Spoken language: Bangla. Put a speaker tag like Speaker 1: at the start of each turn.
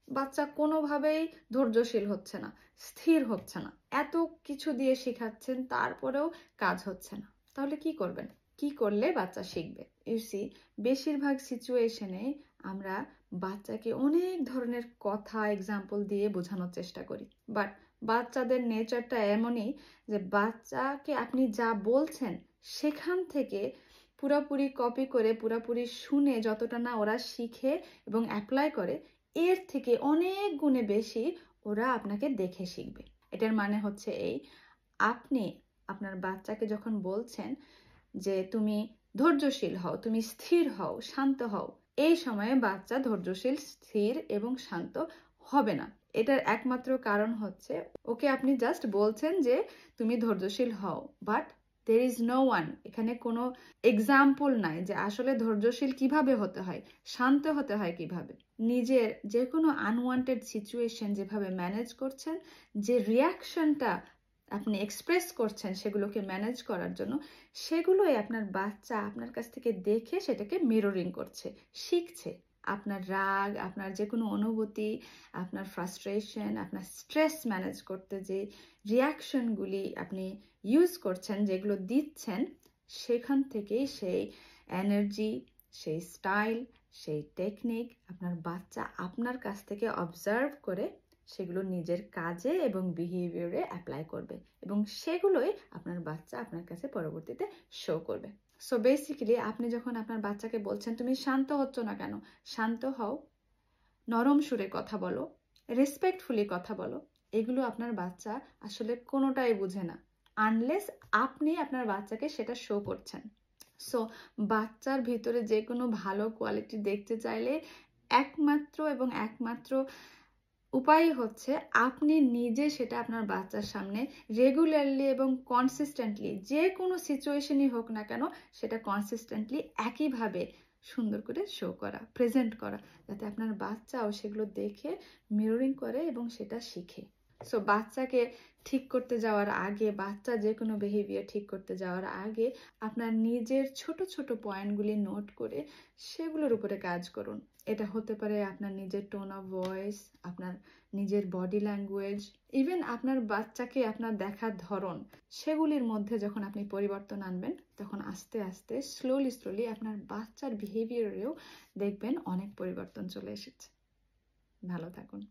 Speaker 1: বাচ্চা কোনোভাবেই ধৈর্যশীল হচ্ছে না, স্থির হচ্ছে না, এত কিছু দিয়ে শেখাচ্ছেন তারপরেও কাজ হচ্ছে না। তাহলে কি করবেন? কি করলে বাচ্চা শিখবে? ইউসি, বেশিরভাগ সিচুয়েশনে আমরা বাচ্চাকে অনেক ধরনের কথা এক্সাম্পল দিয়ে বোঝানোর চেষ্টা করি, বাট বাচ্চাদের নেচারটা এমনই যে বাচ্চাকে আপনি যা বলছেন সেখান থেকে পুরোপুরি কপি করে পুরোপুরি শুনে যতটা না ওরা শিখে এবং অ্যাপ্লাই করে, এর থেকে অনেক গুণে বেশি ওরা আপনাকে দেখে শিখবে। এটার মানে হচ্ছে এই, আপনি আপনার বাচ্চাকে যখন বলছেন যে তুমি ধৈর্যশীল হও, তুমি স্থির হও, শান্ত হও, এই সময়ে বাচ্চা ধৈর্যশীল, স্থির এবং শান্ত হবে না। এটার একমাত্র কারণ হচ্ছে ওকে আপনি জাস্ট বলছেন যে তুমি ধৈর্যশীল হও, but there is no one, এখানে কোনো এক্সাম্পল নাই যে আসলে ধৈর্যশীল কিভাবে হতে হয়, শান্ত হতে হয় কিভাবে। নিজের যে কোনো আনওয়ান্টেড সিচুয়েশন যেভাবে ম্যানেজ করছেন, যে রিয়াকশনটা আপনি এক্সপ্রেস করছেন সেগুলোকে ম্যানেজ করার জন্য, সেগুলোই আপনার বাচ্চা আপনার কাছ থেকে দেখে সেটাকে মিররিং করছে, শিখছে। আপনার রাগ, আপনার যে কোনো অনুভূতি, আপনার ফ্রাস্ট্রেশন, আপনার স্ট্রেস ম্যানেজ করতে যে রিয়াকশনগুলি আপনি ইউজ করছেন, যেগুলো দিচ্ছেন, সেখান থেকেই সেই এনার্জি, সেই স্টাইল, সেই টেকনিক আপনার বাচ্চা আপনার কাছ থেকে অবজার্ভ করে সেগুলো নিজের কাজে এবং বিহেভিয়ারে অ্যাপ্লাই করবে, এবং সেগুলোই আপনার বাচ্চা আপনার কাছে পরবর্তীতে শো করবে। সো বেসিক্যালি আপনি যখন আপনার বাচ্চাকে বলছেন তুমি শান্ত হচ্ছ না কেন, শান্ত হও, নরম সুরে কথা বলো, রেসপেক্টফুলি কথা বলো, এগুলো আপনার বাচ্চা আসলে কোনোটাই বুঝে না আনলেস আপনি আপনার বাচ্চাকে সেটা শো করছেন। সো বাচ্চার ভিতরে যে কোনো ভালো কোয়ালিটি দেখতে চাইলে একমাত্র এবং একমাত্র উপায় হচ্ছে আপনি নিজে সেটা আপনার বাচ্চার সামনে রেগুলারলি এবং কনসিস্টেন্টলি, যে কোনো সিচুয়েশনই হোক না কেন, সেটা কনসিস্টেন্টলি একইভাবে সুন্দর করে শো করা, প্রেজেন্ট করা, যাতে আপনার বাচ্চাও সেগুলো দেখে মিররিং করে এবং সেটা শিখে। সো বাচ্চাকে ঠিক করতে যাওয়ার আগে, বাচ্চা যে কোনো বিহেভিয়ার ঠিক করতে যাওয়ার আগে আপনার নিজের ছোট ছোট পয়েন্টগুলি নোট করে সেগুলোর উপরে কাজ করুন। এটা হতে পারে আপনার নিজের টোন অফ ভয়েস, আপনার নিজের বডি ল্যাঙ্গুয়েজ, ইভেন আপনার বাচ্চাকে আপনার দেখার ধরন, সেগুলির মধ্যে যখন আপনি পরিবর্তন আনবেন, তখন আস্তে আস্তে স্লোলি আপনার বাচ্চার বিহেভিয়ারেও দেখবেন অনেক পরিবর্তন চলে এসেছে। ভালো থাকুন।